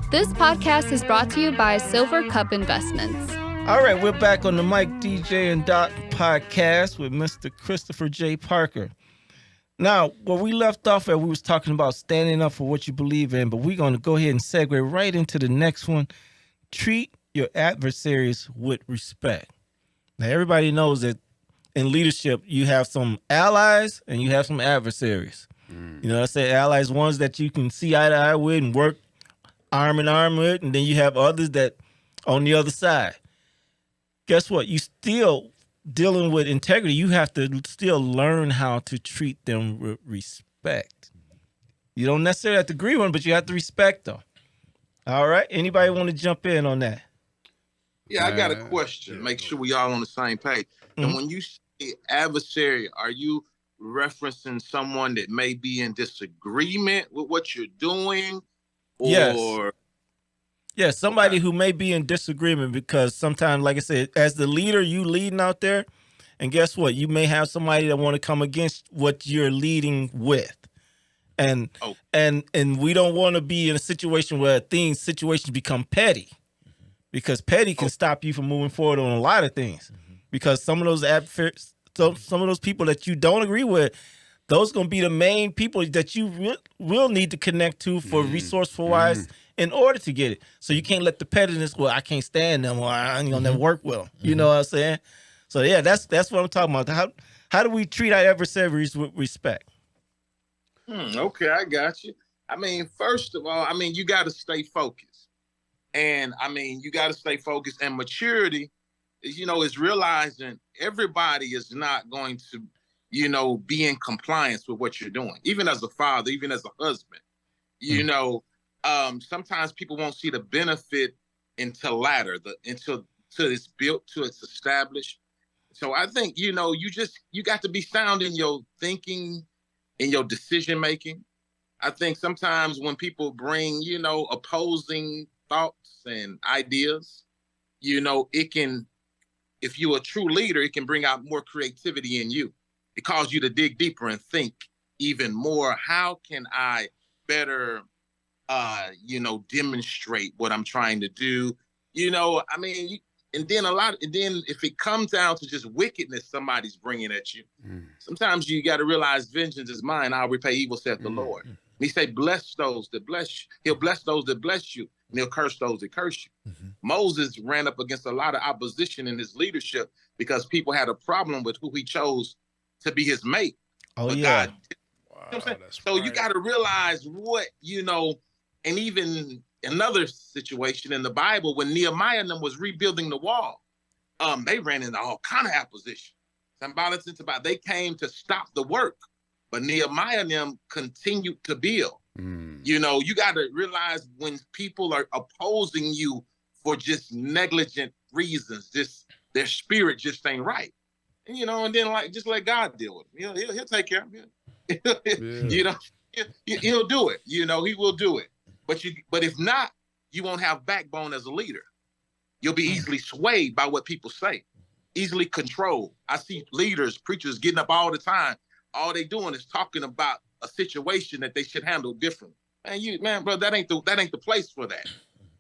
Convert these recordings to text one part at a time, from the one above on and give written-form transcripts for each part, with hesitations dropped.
This podcast is brought to you by Silver Cup Investments. All right, we're back on the Mike, DJ, and Doc podcast with Mr. Christopher J. Parker. Now, where we left off at, we was talking about standing up for what you believe in, but we're going to go ahead and segue right into the next one. Treat your adversaries with respect. Now, everybody knows that in leadership, you have some allies and you have some adversaries. You know, I say allies, ones that you can see eye to eye with and work arm in arm with, and then you have others that on the other side. Guess what? You still dealing with integrity. You have to still learn how to treat them with respect. You don't necessarily have to agree with them, but you have to respect them. All right? Anybody want to jump in on that? Yeah, I got a question. Make sure we all on the same page. And when you say adversary, are you referencing someone that may be in disagreement with what you're doing? Or Yes, somebody who may be in disagreement, because sometimes, like I said, as the leader, you leading out there, and guess what? You may have somebody that want to come against what you're leading with. And we don't want to be in a situation where situations become petty, because petty can stop you from moving forward on a lot of things. Because some of those people that you don't agree with, those going to be the main people that you will need to connect to for resourceful wise in order to get it. So you can't let the pettiness, well, I can't stand them, or I ain't gonna never work with them. You know what I'm saying? So yeah, that's what I'm talking about. How do we treat our adversaries with respect? Okay, I got you. I mean, first of all, you got to stay focused. And you got to stay focused. And maturity is, is realizing everybody is not going to, be in compliance with what you're doing. Even as a father, even as a husband, sometimes people won't see the benefit until it's built, till it's established. So I think, you got to be sound in your thinking, in your decision making. I think sometimes when people bring, opposing thoughts and ideas, it can, if you're a true leader, it can bring out more creativity in you. It calls you to dig deeper and think even more. How can I better, demonstrate what I'm trying to do? And then if it comes down to just wickedness somebody's bringing at you, sometimes you got to realize vengeance is mine. I'll repay evil, saith the Lord. And he say, bless those that bless you. He'll bless those that bless you, and he'll curse those that curse you. Moses ran up against a lot of opposition in his leadership because people had a problem with who he chose to be his mate. Oh, but yeah. God, you know what I'm saying? So you got to realize what, and even another situation in the Bible, when Nehemiah and them was rebuilding the wall, they ran into all kind of opposition. They came to stop the work, but Nehemiah and them continued to build. You got to realize when people are opposing you for just negligent reasons, their spirit just ain't right. And, and then just let God deal with them. He'll take care of it. He'll do it. He will do it. But if not, you won't have backbone as a leader. You'll be easily swayed by what people say, easily controlled. I see leaders, preachers getting up all the time. All they doing is talking about a situation that they should handle differently. And bro, that ain't the place for that.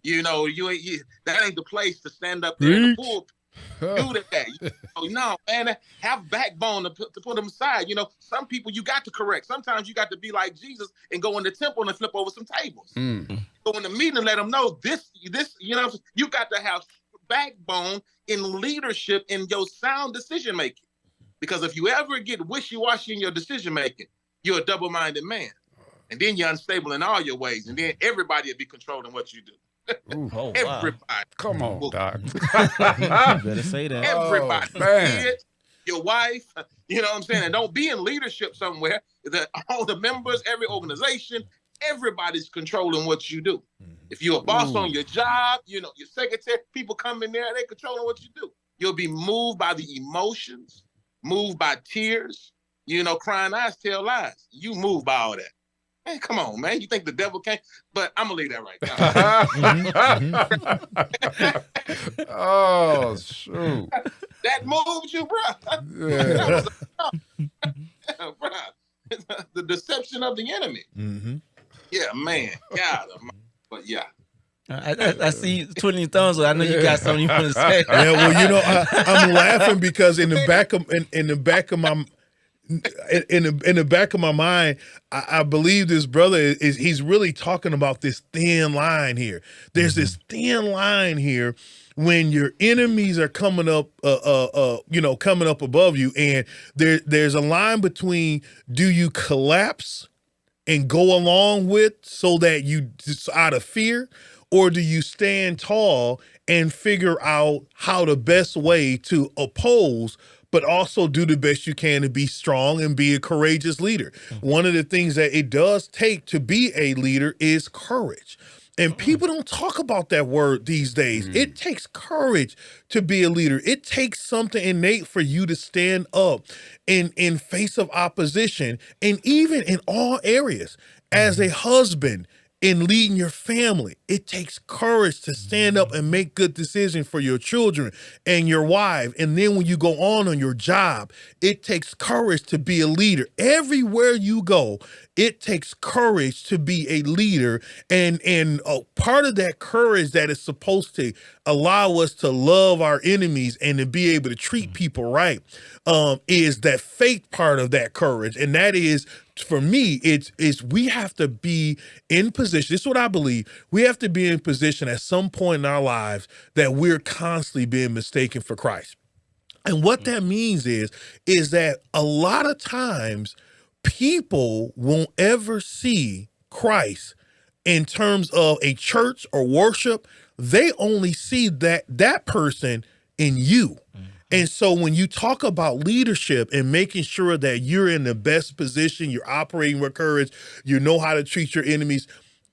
That ain't the place to stand up there in the pulpit. Do that. No, man, have backbone to put them aside. Some people you got to correct. Sometimes you got to be like Jesus and go in the temple and flip over some tables. Go in the meeting and let them know this, you got to have backbone in leadership in your sound decision making. Because if you ever get wishy-washy in your decision making, you're a double-minded man. And then you're unstable in all your ways. And then everybody will be controlling what you do. Ooh, oh, everybody. Wow. Come on, Doc. You better say that. Everybody. Man. Kid, your wife, you know what I'm saying? And don't be in leadership somewhere that all the members, every organization, everybody's controlling what you do. If you're a boss on your job, your secretary, people come in there, they're controlling what you do. You'll be moved by the emotions, moved by tears, crying eyes tell lies. You move by all that. Hey, come on, man. You think the devil can't? But I'm going to leave that right now. Oh, shoot. That moved you, bro. Yeah. Bro. The deception of the enemy. Yeah, man. God. But yeah. I see you twiddling your thumbs. So I know you got something you want to say. Yeah, well, you know, I'm laughing because in the back of my mind, I believe this brother he's really talking about this thin line here. There's this thin line here when your enemies are coming up, coming up above you, and there's a line between, do you collapse and go along with so that you just out of fear, or do you stand tall and figure out how the best way to oppose, but also do the best you can to be strong and be a courageous leader? One of the things that it does take to be a leader is courage. And people don't talk about that word these days. It takes courage to be a leader. It takes something innate for you to stand up in face of opposition, and even in all areas. As a husband, in leading your family, it takes courage to stand up and make good decisions for your children and your wife. And then when you go on your job, it takes courage to be a leader. Everywhere you go, it takes courage to be a leader. And part of that courage that is supposed to allow us to love our enemies and to be able to treat people right is that faith part of that courage. And that is, for me, it's we have to be in position. This is what I believe. We have to be in position at some point in our lives that we're constantly being mistaken for Christ. And what that means is that a lot of times people won't ever see Christ in terms of a church or worship. They only see that person in you. And so when you talk about leadership and making sure that you're in the best position, you're operating with courage, you know how to treat your enemies,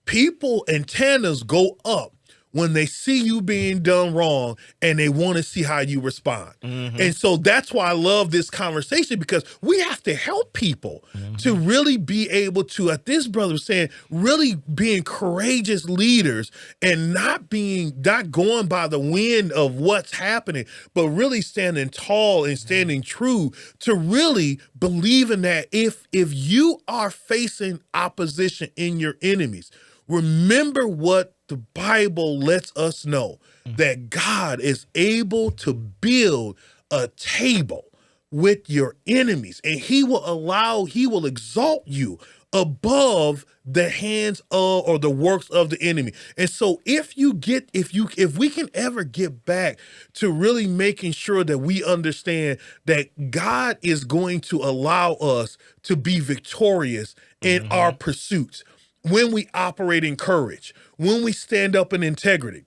people antennas go up when they see you being done wrong and they want to see how you respond. And so that's why I love this conversation, because we have to help people to really be able to, as this brother was saying, really being courageous leaders and not going by the wind of what's happening, but really standing tall and standing true to really believing that if you are facing opposition in your enemies, remember what the Bible lets us know, that God is able to build a table with your enemies, and he will exalt you above the hands of or the works of the enemy. And so if we can ever get back to really making sure that we understand that God is going to allow us to be victorious in our pursuits, when we operate in courage, when we stand up in integrity,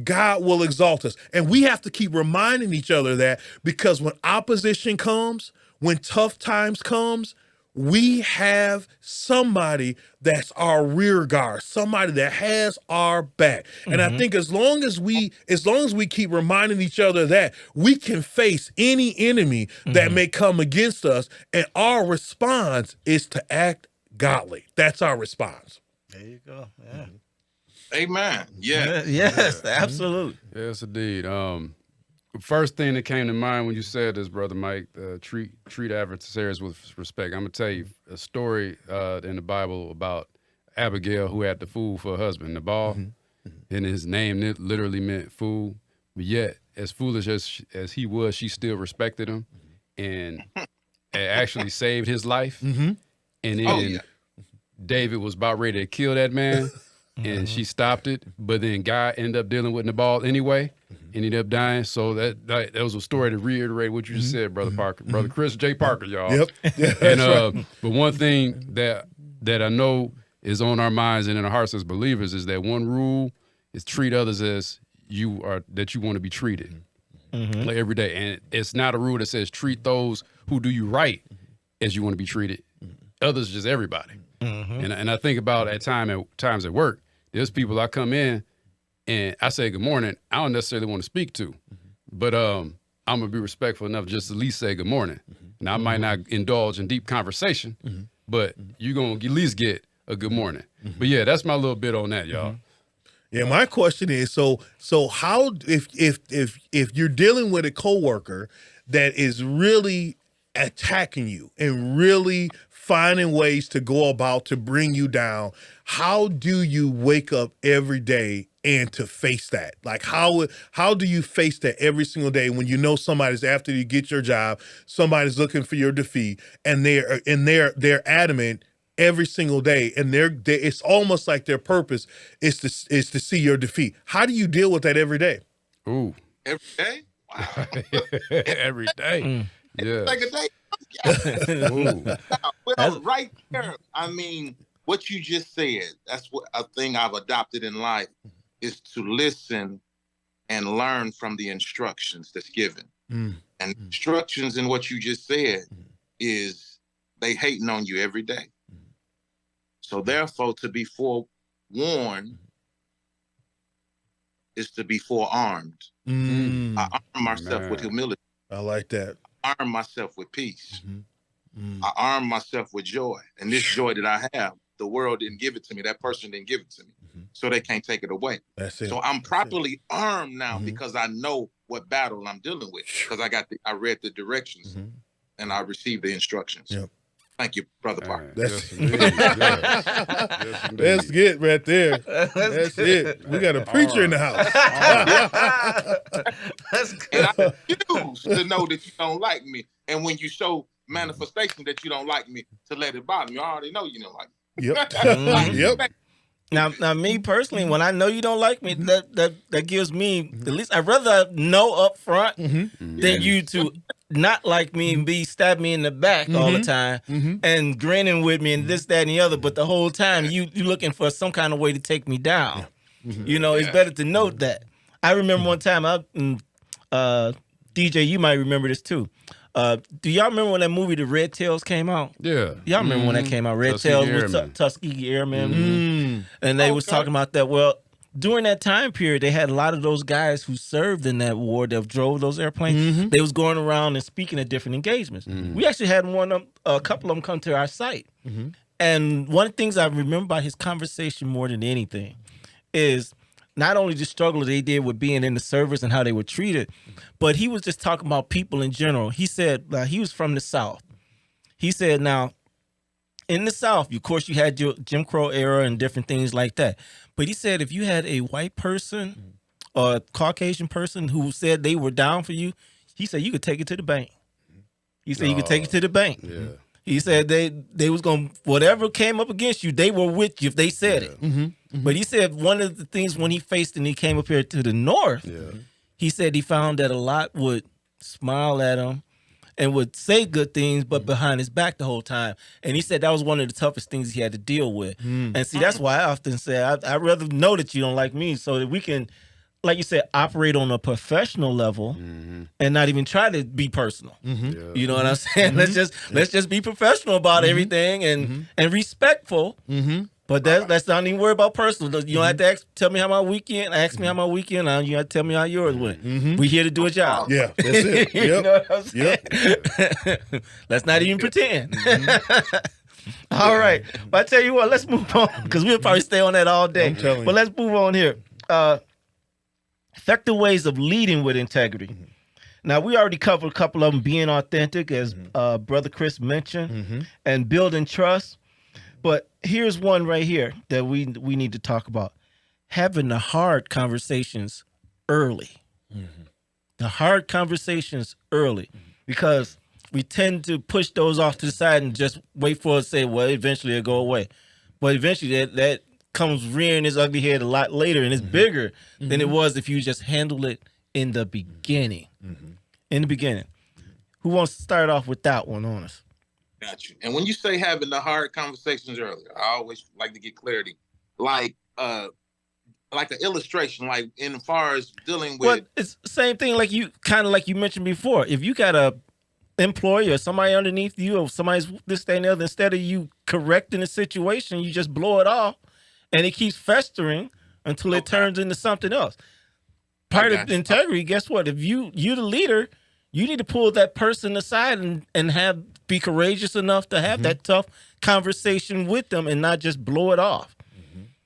God will exalt us. And we have to keep reminding each other that, because when opposition comes, when tough times comes, we have somebody that's our rear guard, somebody that has our back. And I think as long as we keep reminding each other that, we can face any enemy that may come against us, and our response is to act godly. That's our response. There you go. Yeah. Amen. Yeah. Yes, absolutely. Yes, indeed. First thing that came to mind when you said this, Brother Mike, treat adversaries with respect. I'm going to tell you a story in the Bible about Abigail, who had the fool for a husband, Nabal, and his name literally meant fool. But yet, as foolish as he was, she still respected him and actually saved his life. And then David was about ready to kill that man, and she stopped it. But then God ended up dealing with Nabal anyway, ended up dying. So that was a story to reiterate what you just said, Brother Parker, Brother Chris J. Parker, y'all. Yep. And but one thing that I know is on our minds and in our hearts as believers is that one rule is treat others as you want to be treated, like every day. And it's not a rule that says treat those who do you right as you want to be treated. Others, just everybody. And I think about at times at work, there's people I come in and I say good morning. I don't necessarily want to speak to, but I'm gonna be respectful enough just to at least say good morning. Now I might not indulge in deep conversation, but you're gonna at least get a good morning. But yeah, that's my little bit on that, y'all. Yeah, my question is, so how if you're dealing with a coworker that is really attacking you and really finding ways to go about to bring you down. How do you wake up every day and to face that? Like how do you face that every single day when you know somebody's after you get your job, somebody's looking for your defeat, and they're adamant every single day, and it's almost like their purpose is to see your defeat. How do you deal with that every day? Ooh. Every day? Wow. Every day. Yeah. Like a day. Ooh. Well, right there, I mean, what you just said, that's what a thing I've adopted in life is to listen and learn from the instructions that's given. And instructions in what you just said is they hating on you every day. So therefore, to be forewarned is to be forearmed. I arm myself with humility. I like that. I arm myself with peace. I arm myself with joy. And this joy that I have, the world didn't give it to me. That person didn't give it to me. So they can't take it away. That's it. So I'm properly armed now because I know what battle I'm dealing with. Because I read the directions and I received the instructions. Yep. Thank you, Brother Parker. That's Yes, indeed. That's it right there. That's it. We got a preacher in the house. And I refuse to know that you don't like me. And when you show manifestation that you don't like me, to let it bother me. I already know you don't like me. Yep. Yep. Now, me personally, when I know you don't like me, that gives me at least I'd rather know up front than you to not like me and be stab me in the back all the time and grinning with me and this, that, and the other. But the whole time you looking for some kind of way to take me down. You know, it's better to note that. I remember one time, DJ, you might remember this too. Do y'all remember when that movie The Red Tails came out? Yeah. Y'all remember when that came out? Red Tails with Tuskegee Airmen. And they was talking about that. Well, during that time period, they had a lot of those guys who served in that war that drove those airplanes. They was going around and speaking at different engagements. We actually had a couple of them come to our site. And one of the things I remember about his conversation more than anything is not only the struggle they did with being in the service and how they were treated, but he was just talking about people in general. He said he was from the South. He said, now, in the South, of course, you had your Jim Crow era and different things like that. But he said if you had a white person or a Caucasian person who said they were down for you, he said you could take it to the bank. He said you could take it to the bank. Yeah. He said they was going to, whatever came up against you, they were with you if they said it. But he said one of the things when he faced and he came up here to the North, he said he found that a lot would smile at him and would say good things, but behind his back the whole time. And he said that was one of the toughest things he had to deal with. And see, that's why I often say I'd rather know that you don't like me so that we can, like you said, operate on a professional level and not even try to be personal. You know what I'm saying? Let's just be professional about everything and respectful. But let's not even worry about personal. You don't have to tell me how my weekend. Ask me how my weekend. You have to tell me how yours went. We here to do a job. Yeah, that's it. You know what I'm saying? Let's not even pretend. All right. But I tell you what, let's move on because we'll probably stay on that all day. I'm telling you. But let's move on here. Effective ways of leading with integrity. Now, we already covered a couple of them, being authentic, as Brother Chris mentioned, and building trust. But here's one right here that we need to talk about. Having the hard conversations early. The hard conversations early. Because we tend to push those off to the side and just wait for it to say, well, eventually it'll go away. But eventually that comes rearing its ugly head a lot later, and it's bigger than it was if you just handle it in the beginning. In the beginning. Who wants to start off with that one on us? Got you. And when you say having the hard conversations earlier, I always like to get clarity. Like an illustration, like in far as dealing with. Well, it's the same thing like you mentioned before. If you got a employee or somebody underneath you or somebody's this, that, and the other, instead of you correcting the situation, you just blow it off and it keeps festering until it turns into something else. Part of integrity, guess what? If you're the leader, you need to pull that person aside and be courageous enough to have that tough conversation with them and not just blow it off.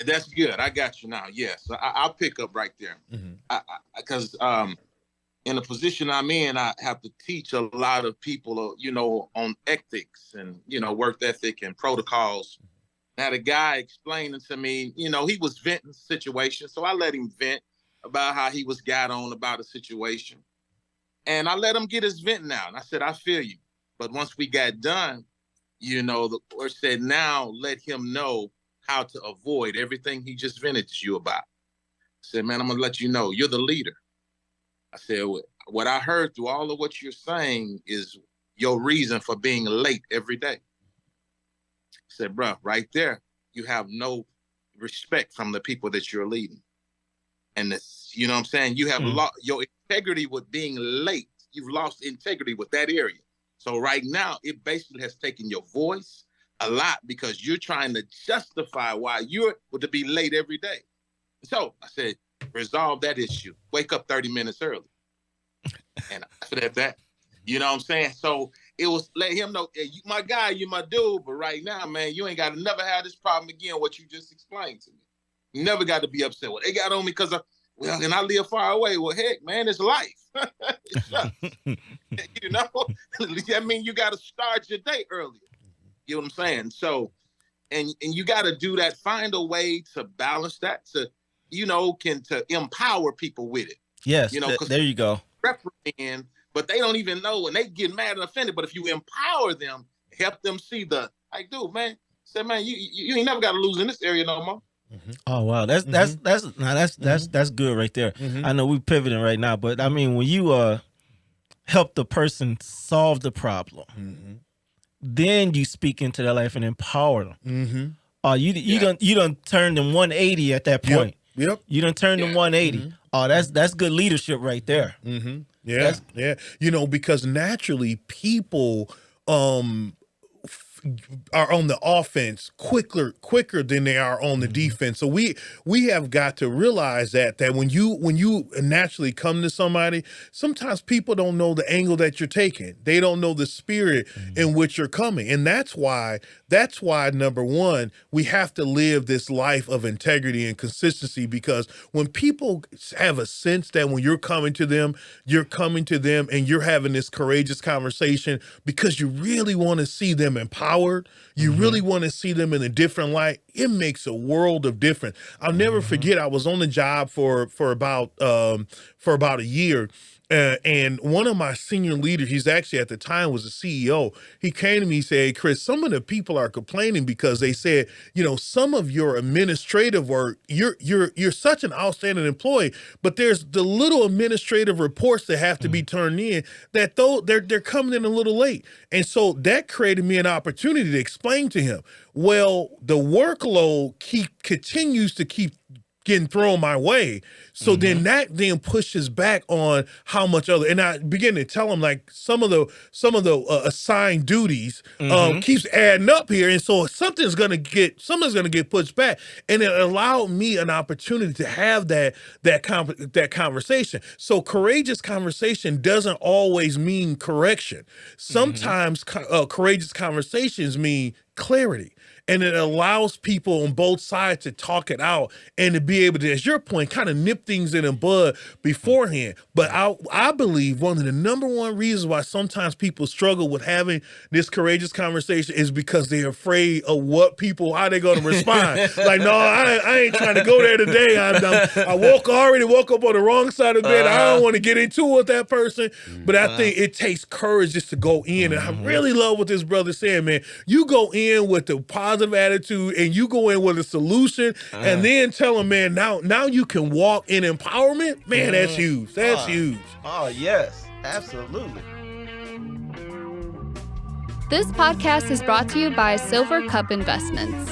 That's good. I got you now. Yes, I'll pick up right there. Because in the position I'm in, I have to teach a lot of people, on ethics and, work ethic and protocols. I had a guy explaining to me, he was venting the situation. So I let him vent about how he was got on about a situation. And I let him get his venting out. And I said, I feel you. But once we got done, the Lord said, now let him know how to avoid everything he just vented to you about. I said, man, I'm going to let you know, you're the leader. I said, what I heard through all of what you're saying is your reason for being late every day. I said, bro, right there, you have no respect from the people that you're leading. And this, you know what I'm saying? You have lost your integrity with being late. You've lost integrity with that area. So right now, it basically has taken your voice a lot because you're trying to justify why you're to be late every day. So I said, resolve that issue. Wake up 30 minutes early. And I said that. You know what I'm saying? So it was let him know, hey, you my guy, you my dude, but right now, man, you ain't got to never have this problem again, what you just explained to me. You never got to be upset. Well, they got on me because and I live far away. Well, heck, man, it's life. That means you got to start your day earlier. You know what I'm saying? So, and you got to do that. Find a way to balance that to empower people with it. Yes, there you go. Reprimand, but they don't even know and they get mad and offended. But if you empower them, help them see dude, man, say, man, you ain't never got to lose in this area no more. Mm-hmm. Oh wow, that's good right there. Mm-hmm. I know we're pivoting right now, but I mean when you help the person solve the problem, then you speak into their life and empower them. You done turned them 180 at that point. Yep. You done turned them 180. Oh, that's good leadership right there. Yeah. Because naturally people are on the offense quicker than they are on the defense. So we have got to realize that when you naturally come to somebody, sometimes people don't know the angle that you're taking. They don't know the spirit in which you're coming. And that's why number one, we have to live this life of integrity and consistency, because when people have a sense that when you're coming to them and you're having this courageous conversation because you really want to see them empowered, you really want to see them in a different light, it makes a world of difference. I'll never forget, I was on the job for about a year. And one of my senior leaders, he's actually at the time was a CEO. He came to me and said, hey, Chris, some of the people are complaining because they said, some of your administrative work, you're such an outstanding employee, but there's the little administrative reports that have to be turned in that they're coming in a little late. And so that created me an opportunity to explain to him, well, the workload continues to keep getting thrown my way. So then that pushes back on how much and I begin to tell him like some of the assigned duties keeps adding up here. And so something's going to get pushed back. And it allowed me an opportunity to have that conversation. So courageous conversation doesn't always mean correction. Sometimes courageous conversations mean clarity. And it allows people on both sides to talk it out and to be able to, as your point, kind of nip things in the bud beforehand. But I believe one of the number one reasons why sometimes people struggle with having this courageous conversation is because they're afraid of how they're going to respond. Like, no, I ain't trying to go there today. I already woke up on the wrong side of the bed. I don't want to get into it with that person. But I think it takes courage just to go in. And I really love what this brother said, man. You go in with the positive attitude and you go in with a solution and then tell them, man, now you can walk in empowerment. Man, that's huge. That's huge. Oh, yes, absolutely. This podcast is brought to you by Silver Cup Investments.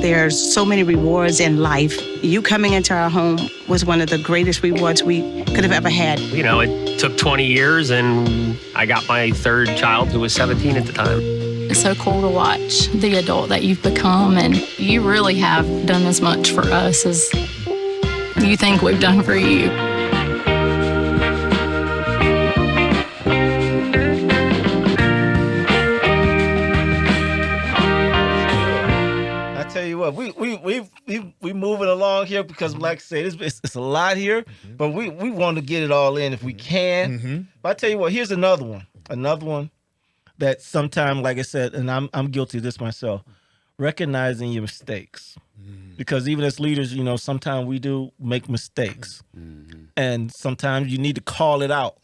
There's so many rewards in life. You coming into our home was one of the greatest rewards we could have ever had. It took 20 years and I got my third child who was 17 at the time. It's so cool to watch the adult that you've become, and you really have done as much for us as you think we've done for you. what, we moving along here because, like I said, it's a lot here, but we want to get it all in if we can. But I tell you what, here's another one that sometimes, like I said, and I'm guilty of this myself, recognizing your mistakes, because even as leaders, you know, sometimes we do make mistakes, and sometimes you need to call it out.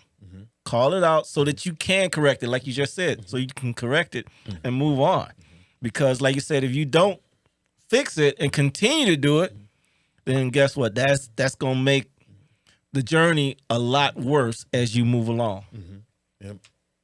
Call it out so that you can correct it, like you just said, so you can correct it and move on. Because, like you said, if you don't fix it and continue to do it, then guess what? That's gonna make the journey a lot worse as you move along. Yep.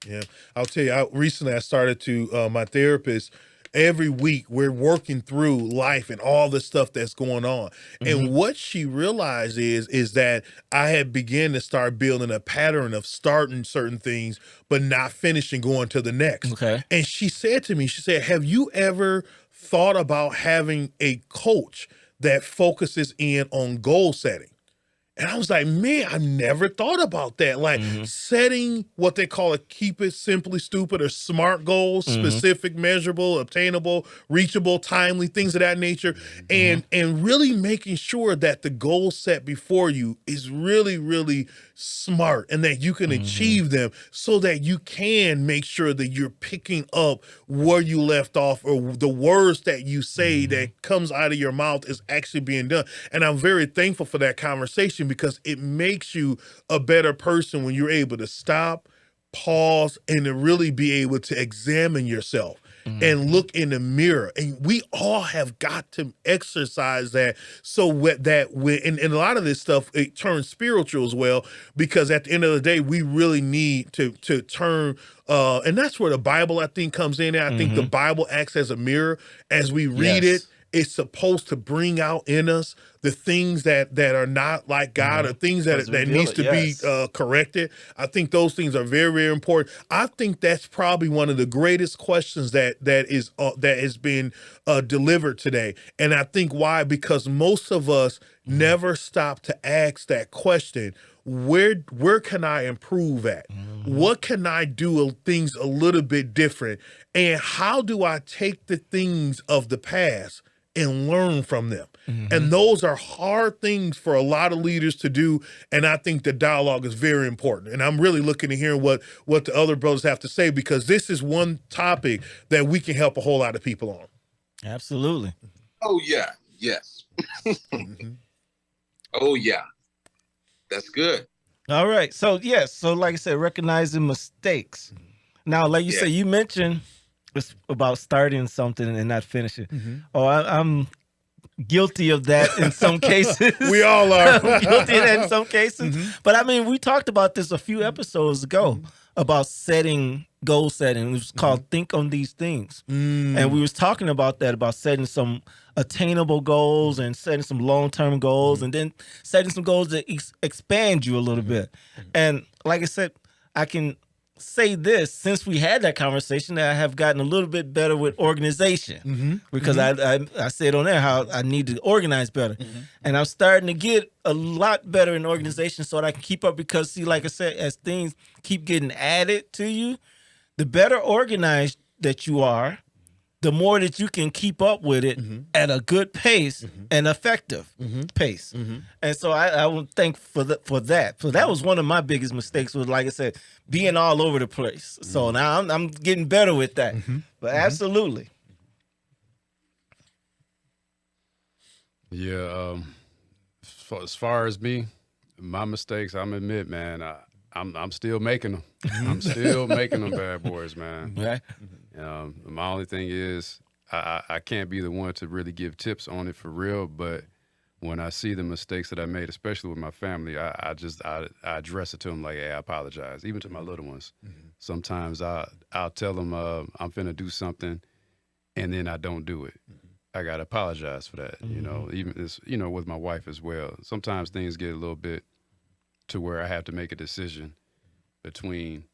Yeah. I'll tell you, recently I started to my therapist. Every week we're working through life and all the stuff that's going on. And what she realized is that I had begun to start building a pattern of starting certain things, but not finishing, going to the next. Okay. And she said to me, she said, have you ever thought about having a coach that focuses in on goal setting? And I was like, man, I've never thought about that. Like setting what they call keep it simply stupid or SMART goals, specific, measurable, obtainable, reachable, timely, things of that nature. And really making sure that the goal set before you is really, really smart and that you can achieve them so that you can make sure that you're picking up where you left off or the words that you say that comes out of your mouth is actually being done. And I'm very thankful for that conversation because it makes you a better person when you're able to stop, pause, and to really be able to examine yourself and look in the mirror. And we all have got to exercise that so that and a lot of this stuff, it turns spiritual as well, because at the end of the day, we really need to turn, and that's where the Bible, I think, comes in. I think the Bible acts as a mirror. As we read it, it's supposed to bring out in us the things that are not like God or things that needs to be corrected. I think those things are very, very important. I think that's probably one of the greatest questions that has been delivered today. And I think why? Because most of us never stop to ask that question. Where can I improve at? What can I do things a little bit different? And how do I take the things of the past and learn from them? And those are hard things for a lot of leaders to do. And I think the dialogue is very important. And I'm really looking to hear what the other brothers have to say, because this is one topic that we can help a whole lot of people on. Absolutely. Oh, yeah. Yes. Oh, yeah. That's good. All right. So, yes. So, like I said, recognizing mistakes. Now, like you said, you mentioned it's about starting something and not finishing. Oh, I'm guilty of that in some cases. We all are. Guilty of that in some cases. But I mean, we talked about this a few episodes ago about goal setting. It was called Think on These Things. And we was talking about that, about setting some attainable goals and setting some long-term goals and then setting some goals that expand you a little bit. And like I said, I can say this, since we had that conversation, that I have gotten a little bit better with organization because I said on there how I need to organize better. And I'm starting to get a lot better in organization so that I can keep up, because see, like I said, as things keep getting added to you, the better organized that you are, the more that you can keep up with it at a good pace and effective pace. And so I would thank for that. So that was one of my biggest mistakes, was, like I said, being all over the place. So now I'm getting better with that. But absolutely. Yeah. As far as me, my mistakes, I'm admit, man, I'm still making them. I'm still making them, bad boys, man. Right. My only thing is I can't be the one to really give tips on it for real, but when I see the mistakes that I made, especially with my family, I address it to them like, hey, I apologize. Even to my little ones. Sometimes I'll tell them I'm finna do something, and then I don't do it. I gotta apologize for that. You know, even this, with my wife as well. Sometimes things get a little bit to where I have to make a decision between.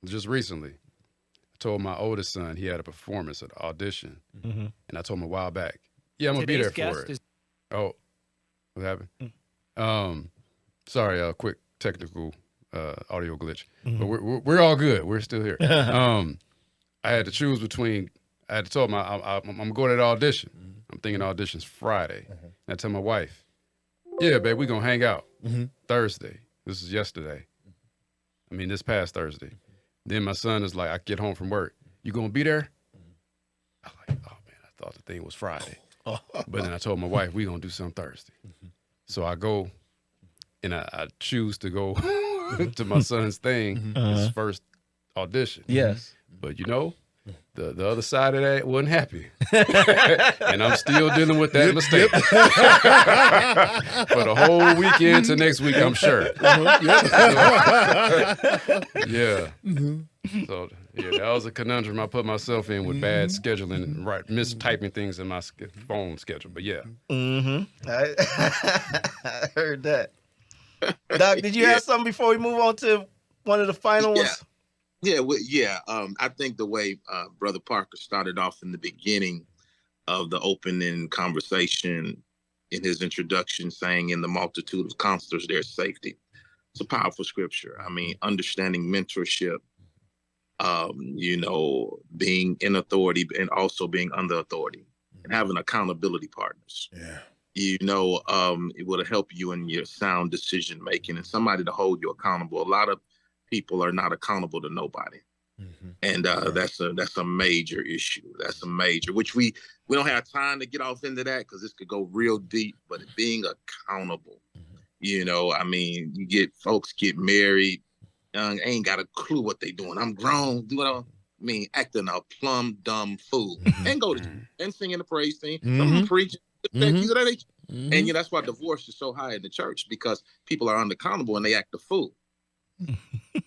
Just recently, I told my oldest son he had a performance at an audition, and I told him a while back, yeah, I'm gonna be there for it. Oh, what happened? Sorry, quick technical audio glitch, but we're all good. We're still here. I had to choose between I had told him I'm gonna go to that audition. I'm thinking audition's Friday. And I tell my wife, yeah, babe, we gonna hang out Thursday. This is yesterday. I mean, this past Thursday. Then my son is like, I get home from work. You gonna be there? I'm like, oh man, I thought the thing was Friday. But then I told my wife, we gonna do something Thursday. So I go and I choose to go to my son's thing, his first audition. Yes. But you know, the other side of that wasn't happy. And I'm still dealing with that mistake. For the whole weekend to next week, I'm sure. Yeah. So, yeah, that was a conundrum I put myself in with bad scheduling and mistyping things in my phone schedule. But yeah. I heard that. Doc, did you have something before we move on to one of the final ones? I think the way Brother Parker started off in the beginning of the opening conversation in his introduction, saying, in the multitude of counselors, there's safety. It's a powerful scripture. I mean, understanding mentorship, being in authority and also being under authority and having accountability partners. Yeah. It will help you in your sound decision making and somebody to hold you accountable. A lot of people are not accountable to nobody. And that's a major issue. That's a major, which we don't have time to get off into that because this could go real deep, but being accountable, folks get married, ain't got a clue what they doing. I'm grown, acting a plumb dumb fool. And go to and singing the praise team, some preaching, and that's why divorce is so high in the church, because people are unaccountable and they act a fool.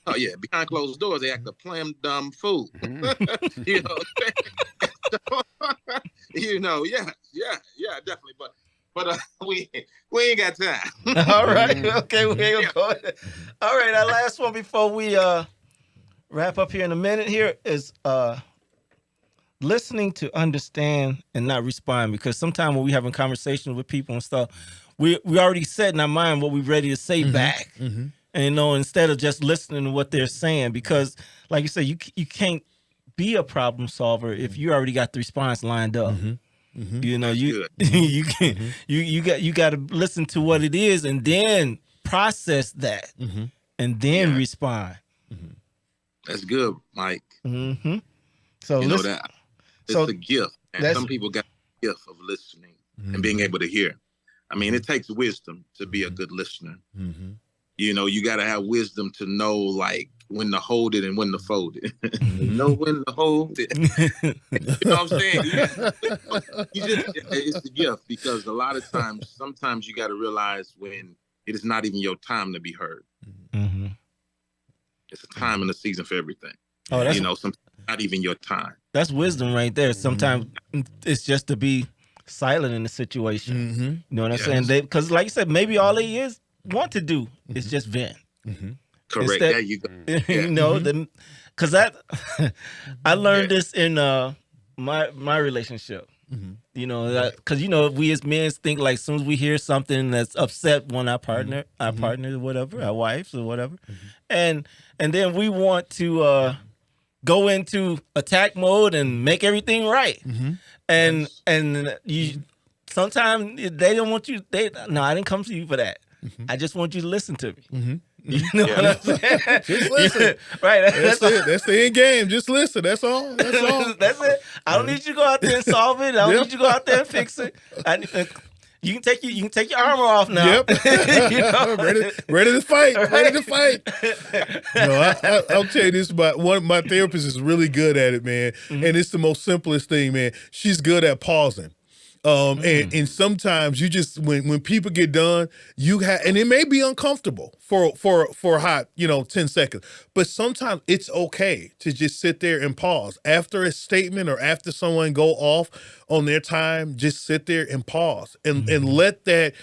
Oh yeah, behind closed doors they act a plumb dumb fool. Yeah, definitely. But we ain't got time. All right, okay, we ain't gonna go. All right, our last one before we wrap up here in a minute here is listening to understand and not respond, because sometimes when we having conversations with people and stuff, we already set in our mind what we're ready to say back. And instead of just listening to what they're saying, because like you said, you can't be a problem solver if you already got the response lined up. You got to listen to what it is and then process that and then respond. That's good, Mike. So that it's a gift, and some people got the gift of listening and being able to hear. I mean, it takes wisdom to be a good listener. You got to have wisdom to know, like, when to hold it and when to fold it. Know when to hold it. You know what I'm saying? It's a gift, because a lot of times, sometimes you got to realize when it is not even your time to be heard. It's a time and a season for everything. Oh, that's sometimes not even your time. That's wisdom right there. Sometimes it's just to be silent in the situation. You know what I'm saying? Because like you said, maybe all they want to do is just vent. Correct. There you go. Because I learned this in my relationship. Because we as men think, like, as soon as we hear something that's upset our partner, or whatever, our wives or whatever, and then we want to go into attack mode and make everything right. And you sometimes they don't want you. I didn't come to you for that. I just want you to listen to me. You know what I'm saying? Just listen. Right. That's it. That's the end game. Just listen. That's all. That's all. That's it. I don't need you to go out there and solve it. I don't need you to go out there and fix it. You can take your armor off now. Yep. Ready to fight. Right? Ready to fight. I'll tell you this about my therapist is really good at it, man. And it's the most simplest thing, man. She's good at pausing. And sometimes you just, when people get done, and it may be uncomfortable for a hot, 10 seconds, but sometimes it's okay to just sit there and pause after a statement or after someone go off on their time. Just sit there and pause and let that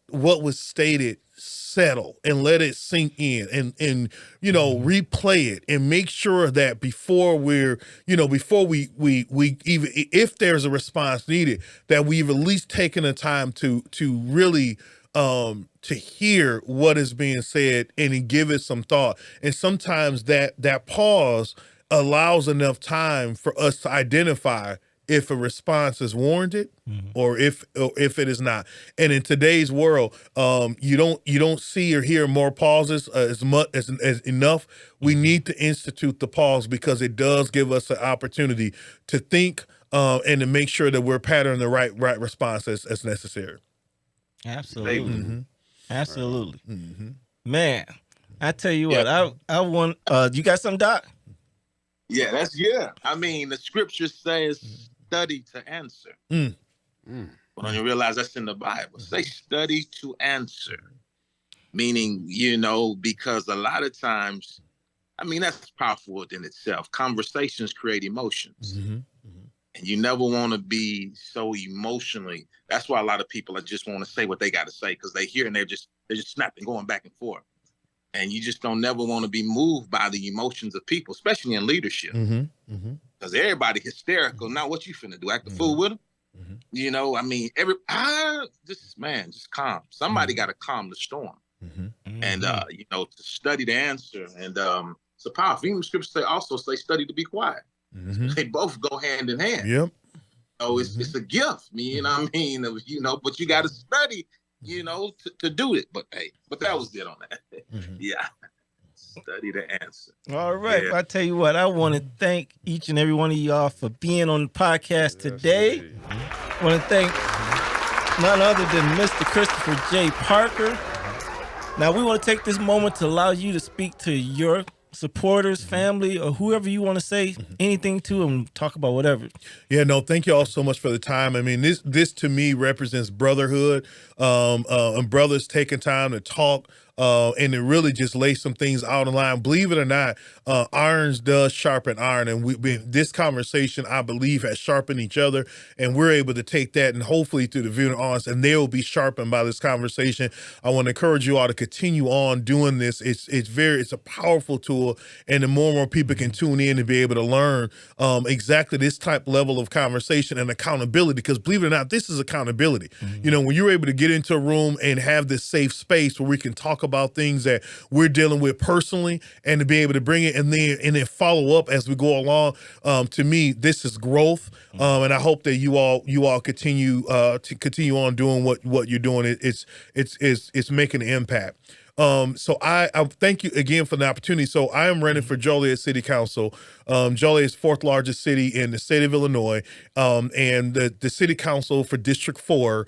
what was stated settle and let it sink in and replay it and make sure that before we even, if there's a response needed, that we've at least taken the time to really to hear what is being said and give it some thought. And sometimes that pause allows enough time for us to identify if a response is warranted or if it is not. And in today's world, you don't see or hear more pauses as much as enough. We need to institute the pause because it does give us an opportunity to think and to make sure that we're patterning the right response as necessary. Absolutely. Absolutely. Man, I tell you what, I want you got something, Doc? Yeah, that's I mean, the scripture says study to answer. But don't you realize that's in the Bible? Say study to answer. Meaning, because a lot of times, I mean, that's powerful within itself. Conversations create emotions. And you never want to be so emotionally. That's why a lot of people just want to say what they got to say because they hear and they're just snapping, going back and forth. And you just don't never want to be moved by the emotions of people, especially in leadership. Because everybody hysterical. Now what you finna do? Act the fool with them? I mean, just calm. Somebody got to calm the storm. And, to study the answer. And it's a powerful. Even the scriptures also say study to be quiet. They both go hand in hand. Yep. So it's a gift, you know what I mean? But you got to study, to do it. But that was it on that. Yeah. Study the answer. All right. Yeah. I tell you what, I want to thank each and every one of y'all for being on the podcast today. I want to thank none other than Mr. Christopher J. Parker. Now, we want to take this moment to allow you to speak to your supporters, family, or whoever you want to say anything to and talk about whatever. Yeah, no, thank you all so much for the time. I mean, this to me represents brotherhood, and brothers taking time to talk, and to really just lay some things out on the line. Believe it or not, irons does sharpen iron, and this conversation, I believe, has sharpened each other, and we're able to take that and hopefully through the viewing audience, and they will be sharpened by this conversation. I want to encourage you all to continue on doing this. It's a powerful tool, and the more and more people can tune in and be able to learn exactly this type level of conversation and accountability, because believe it or not, this is accountability. When you're able to get into a room and have this safe space where we can talk about things that we're dealing with personally, and to be able to bring it and then follow up as we go along. To me, this is growth, and I hope that you all continue on doing what you're doing. It's making an impact. So I thank you again for the opportunity. So I am running for Joliet City Council. Joliet is 4th largest city in the state of Illinois, and the City Council for District 4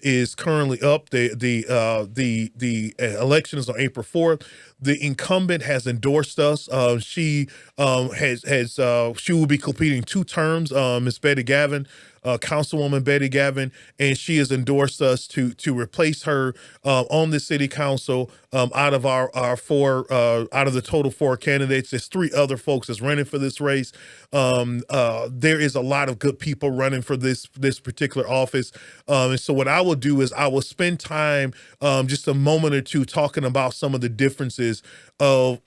is currently up. The election is on April 4th. The incumbent has endorsed us. She will be completing 2 terms. Miss Betty Gavin, Councilwoman Betty Gavin, and she has endorsed us to replace her on the City Council. Out of our 4, out of the total 4 candidates, there's 3 other folks that's running for this race. There is a lot of good people running for this particular office. And so what I will do is I will spend time, just a moment or two, talking about some of the differences of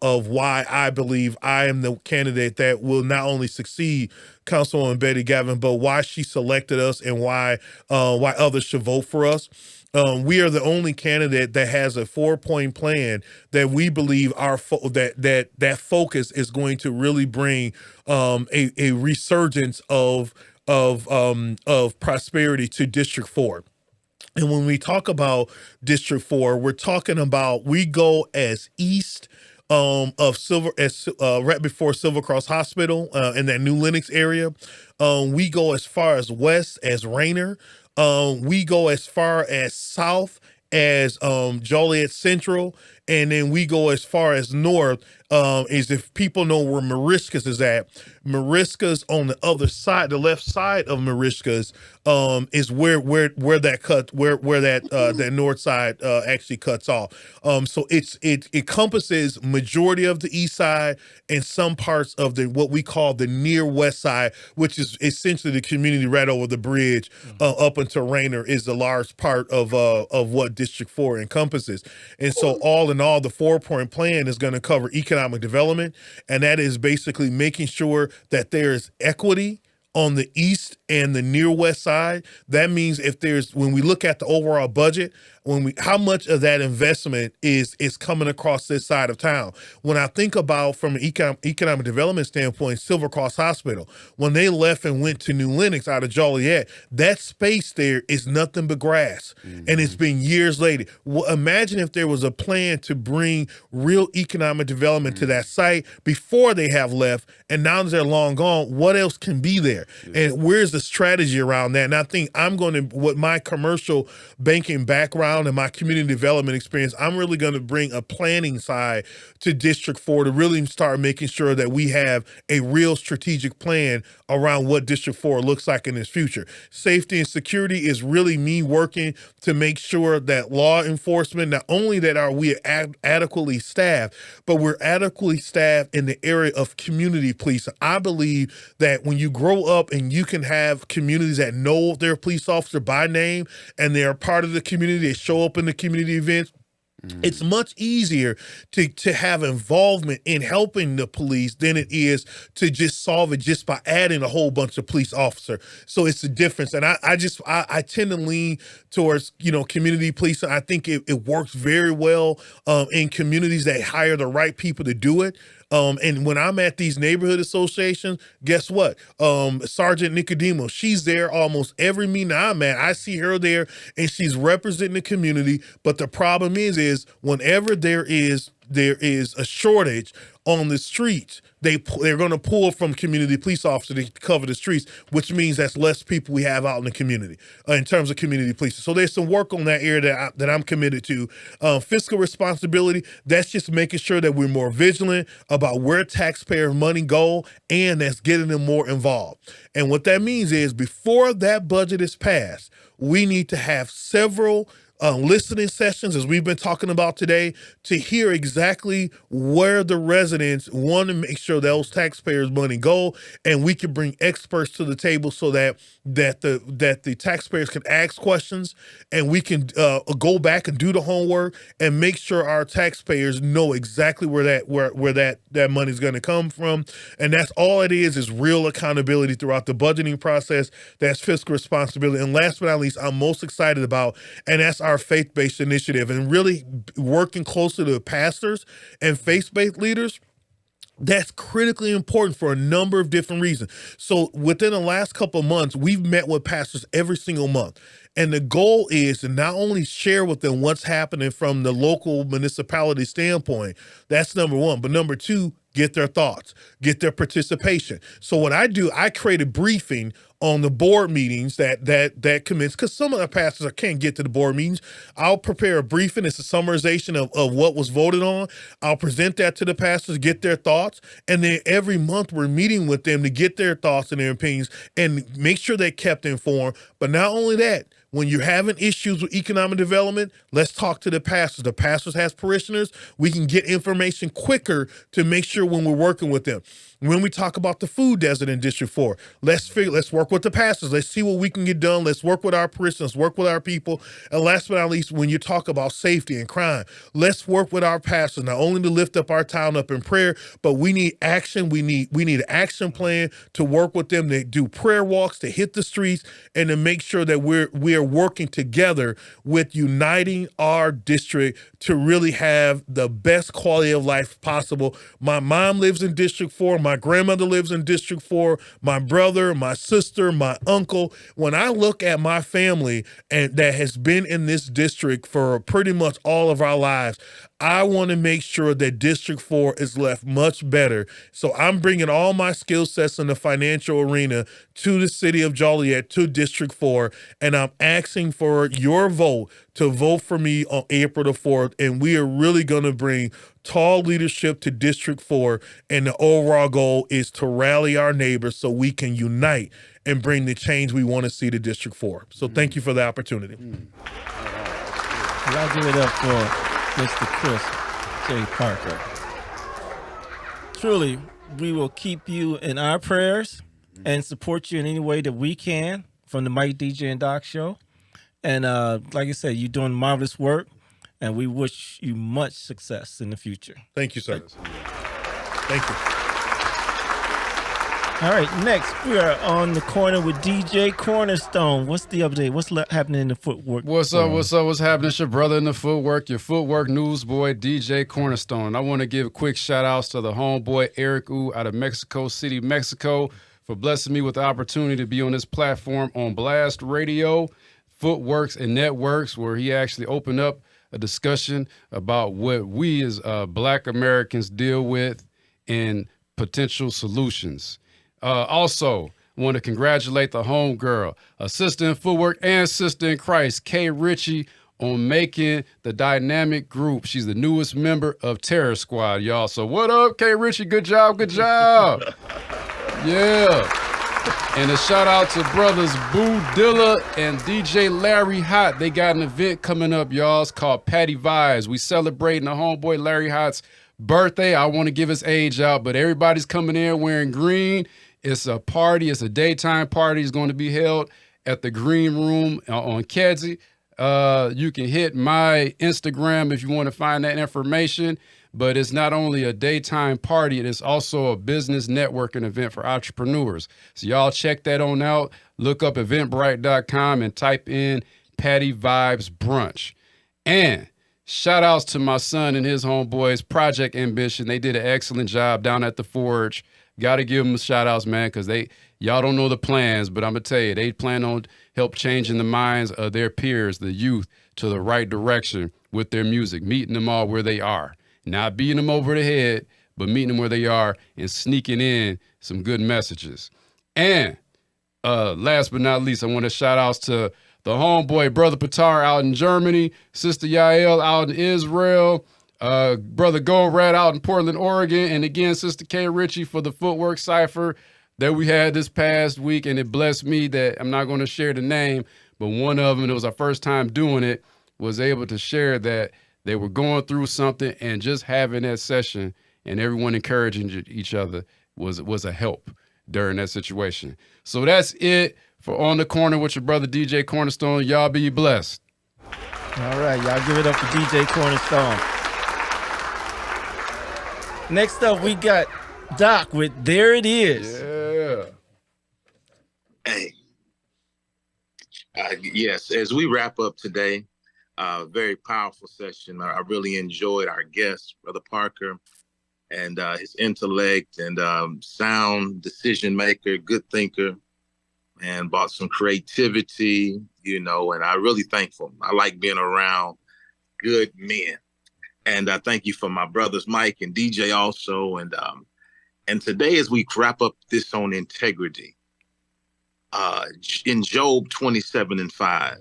why I believe I am the candidate that will not only succeed Councilwoman Betty Gavin, but why she selected us and why others should vote for us. We are the only candidate that has a 4-point plan that we believe that focus is going to really bring a resurgence of prosperity to District 4. And when we talk about District 4, we're talking about we go as east of right before Silver Cross Hospital in that New Lenox area. We go as far as west as Rayner. We go as far as south as Joliet Central, and then we go as far as north. Is if people know where Mariscus is at. Mariscus on the other side, the left side of Mariscus, is where that north side actually cuts off. So it encompasses majority of the east side and some parts of what we call the near west side, which is essentially the community right over the bridge up into Rayner, is the large part of what District 4 encompasses. And so all in all, the 4-point plan is going to cover economic development, and that is basically making sure that there is equity on the east and the near west side. That means when we look at the overall budget, how much of that investment is coming across this side of town. When I think about from an economic development standpoint, Silver Cross Hospital, when they left and went to New Lenox out of Joliet, that space there is nothing but grass. And it's been years later. Well, imagine if there was a plan to bring real economic development to that site before they have left, and now that they're long gone, what else can be there? And where's the strategy around that? And I think with my commercial banking background and my community development experience, I'm really going to bring a planning side to District 4 to really start making sure that we have a real strategic plan around what District 4 looks like in its future. Safety and security is really me working to make sure that law enforcement, not only that are we adequately staffed, but we're adequately staffed in the area of community police. I believe that when you grow up and you can have communities that know their police officer by name and they're part of the community, they show up in the community events, it's much easier to have involvement in helping the police than it is to just solve it just by adding a whole bunch of police officers. So it's the difference. And I tend to lean towards, community policing. I think it works very well in communities that hire the right people to do it. And when I'm at these neighborhood associations, guess what? Sergeant Nicodemo, she's there almost every meeting I'm at. I see her there and she's representing the community. But the problem is whenever there is a shortage on the streets, they're going to pull from community police officers to cover the streets, which means that's less people we have out in the community in terms of community policing. So there's some work on that area that I'm committed to. Fiscal responsibility, that's just making sure that we're more vigilant about where taxpayer money go, and that's getting them more involved. And what that means is before that budget is passed, we need to have several listening sessions, as we've been talking about today, to hear exactly where the residents want to make sure those taxpayers' money go, and we can bring experts to the table so that the taxpayers can ask questions, and we can go back and do the homework and make sure our taxpayers know exactly where that money is going to come from. And that's all it is real accountability throughout the budgeting process. That's fiscal responsibility. And last but not least, I'm most excited about, and that's our faith-based initiative, and really working closely to pastors and faith-based leaders. That's critically important for a number of different reasons. So within the last couple of months, we've met with pastors every single month. And the goal is to not only share with them what's happening from the local municipality standpoint, that's number one, but number two, get their thoughts, get their participation. So what I do, I create a briefing on the board meetings that commence, because some of the pastors can't get to the board meetings. I'll prepare a briefing. It's a summarization of what was voted on. I'll present that to the pastors, get their thoughts, and then every month we're meeting with them to get their thoughts and their opinions and make sure they're kept informed. But not only that, when you're having issues with economic development, let's talk to the pastors. The pastors has parishioners. We can get information quicker to make sure when we're working with them. When we talk about the food desert in District 4, let's work with the pastors. Let's see what we can get done. Let's work with our parishioners, work with our people. And last but not least, when you talk about safety and crime, let's work with our pastors, not only to lift up our town up in prayer, but we need action. We need an action plan to work with them, to do prayer walks, to hit the streets, and to make sure that we are working together with uniting our district to really have the best quality of life possible. My mom lives in District 4. My grandmother lives in District 4, my brother, my sister, my uncle. When I look at my family and that has been in this district for pretty much all of our lives, I want to make sure that District 4 is left much better. So I'm bringing all my skill sets in the financial arena to the city of Joliet, to District 4, and I'm asking for your vote to vote for me on April the 4th. And we are really going to bring tall leadership to District 4. And the overall goal is to rally our neighbors so we can unite and bring the change we want to see to District 4. So thank you for the opportunity. I'll give it up for Mr. Chris J. Parker. Truly, we will keep you in our prayers and support you in any way that we can from the Mike, DJ, and Doc show. And like I said, you're doing marvelous work, and we wish you much success in the future. Thank you, sir. Thank you. All right, next we are on the corner with DJ Cornerstone. What's the update? What's happening in the footwork? What's up? What's up? What's happening? It's your brother in the footwork, your footwork newsboy, DJ Cornerstone. I want to give quick shout outs to the homeboy Eric U out of Mexico City, Mexico, for blessing me with the opportunity to be on this platform on Blast Radio, Footworks and Networks, where he actually opened up a discussion about what we as Black Americans deal with and potential solutions. Also, I want to congratulate the homegirl, a sister in footwork and sister in Christ, Kay Ritchie, on making the dynamic group. She's the newest member of Terror Squad, y'all. So what up, Kay Ritchie? Good job, good job. Yeah. And a shout out to brothers Boo Dilla and DJ Larry Hot. They got an event coming up, y'all. It's called Patty Vibes. We celebrating the homeboy Larry Hot's birthday. I want to give his age out, but everybody's coming in wearing green. It's a party. It's a daytime party. It's going to be held at the Green Room on Kedzie. You can hit my Instagram if you want to find that information. But it's not only a daytime party, it is also a business networking event for entrepreneurs. So y'all check that on out. Look up eventbrite.com and type in Patty Vibes Brunch. And shout outs to my son and his homeboys, Project Ambition. They did an excellent job down at the Forge. Got to give them shout outs, man, because y'all don't know the plans, but I'm going to tell you, they plan on help changing the minds of their peers, the youth, to the right direction with their music, meeting them all where they are. Not beating them over the head, but meeting them where they are and sneaking in some good messages. And last but not least, I want to shout outs to the homeboy, Brother Patar out in Germany, Sister Yael out in Israel, Brother Gold Rat out in Portland, Oregon, and again, Sister Kay Ritchie for the Footwork Cypher that we had this past week, and it blessed me that I'm not going to share the name, but one of them, it was our first time doing it, was able to share that they were going through something, and just having that session and everyone encouraging each other was a help during that situation. So that's it for On the Corner with your brother DJ Cornerstone. Y'all be blessed. All right, y'all give it up for DJ Cornerstone. Next up, we got Doc with There It Is. Yeah. Hey. Yes, as we wrap up today, very powerful session. I really enjoyed our guest, Brother Parker, and his intellect and sound decision maker, good thinker, and brought some creativity, and I really thankful. I like being around good men. And I thank you for my brothers, Mike and DJ also. And today, as we wrap up this on integrity, in Job 27:5,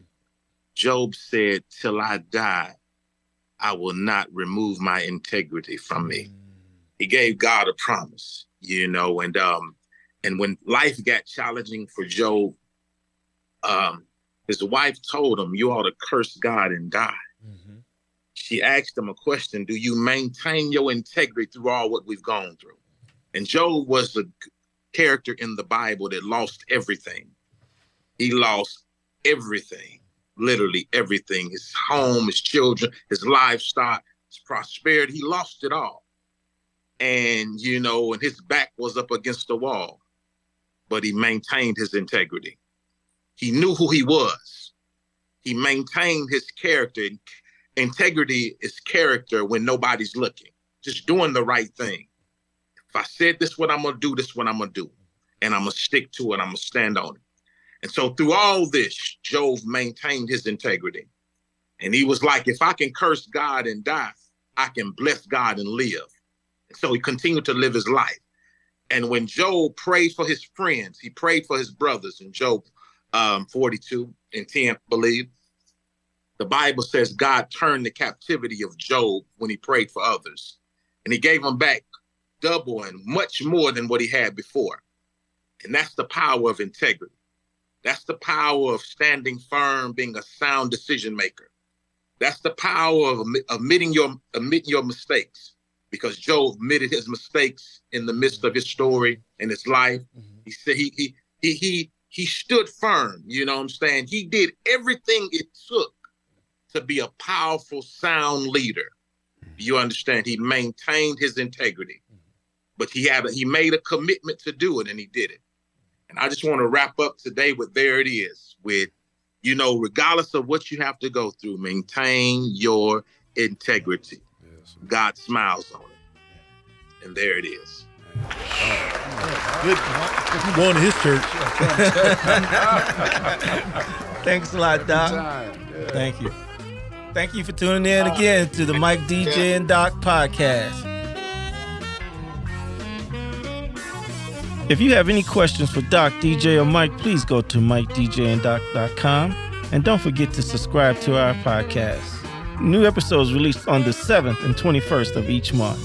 Job said, "Till I die, I will not remove my integrity from me." He gave God a promise, and when life got challenging for Job, his wife told him, "You ought to curse God and die." Mm-hmm. She asked him a question: "Do you maintain your integrity through all what we've gone through?" And Job was a character in the Bible that lost everything. He lost everything. Literally everything, his home, his children, his livestock, his prosperity, he lost it all. And, and his back was up against the wall, but he maintained his integrity. He knew who he was. He maintained his character. Integrity is character when nobody's looking, just doing the right thing. If I said this, what I'm going to do, this what I'm going to do. And I'm going to stick to it. I'm going to stand on it. And so through all this, Job maintained his integrity. And he was like, if I can curse God and die, I can bless God and live. And so he continued to live his life. And when Job prayed for his friends, he prayed for his brothers in Job 42:10, I believe. The Bible says God turned the captivity of Job when he prayed for others. And he gave him back double and much more than what he had before. And that's the power of integrity. That's the power of standing firm, being a sound decision maker. That's the power of admitting your mistakes, because Job admitted his mistakes in the midst of his story and his life. Mm-hmm. He said he stood firm. You know what I'm saying? He did everything it took to be a powerful, sound leader. You understand? He maintained his integrity. but he made a commitment to do it, and he did it. And I just want to wrap up today with there it is, with, you know, regardless of what you have to go through, maintain your integrity. Yes. God smiles on it. And there it is. Good. I'm going to his church. Thanks a lot, Doc. Yeah. Thank you. Thank you for tuning in again to the Mike, DJ, and Doc podcast. If you have any questions for Doc, DJ, or Mike, please go to MikeDJandDoc.com. And don't forget to subscribe to our podcast. New episodes released on the 7th and 21st of each month.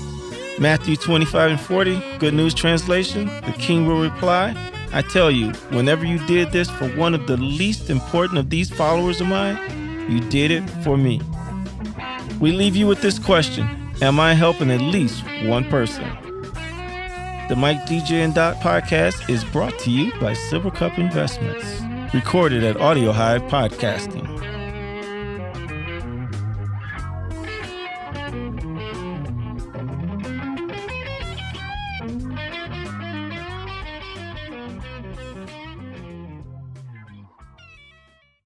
Matthew 25 and 40, Good News Translation, the King will reply, I tell you, whenever you did this for one of the least important of these followers of mine, you did it for me. We leave you with this question. Am I helping at least one person? The Mike, DJ, and Doc podcast is brought to you by Silver Cup Investments. Recorded at Audio Hive Podcasting.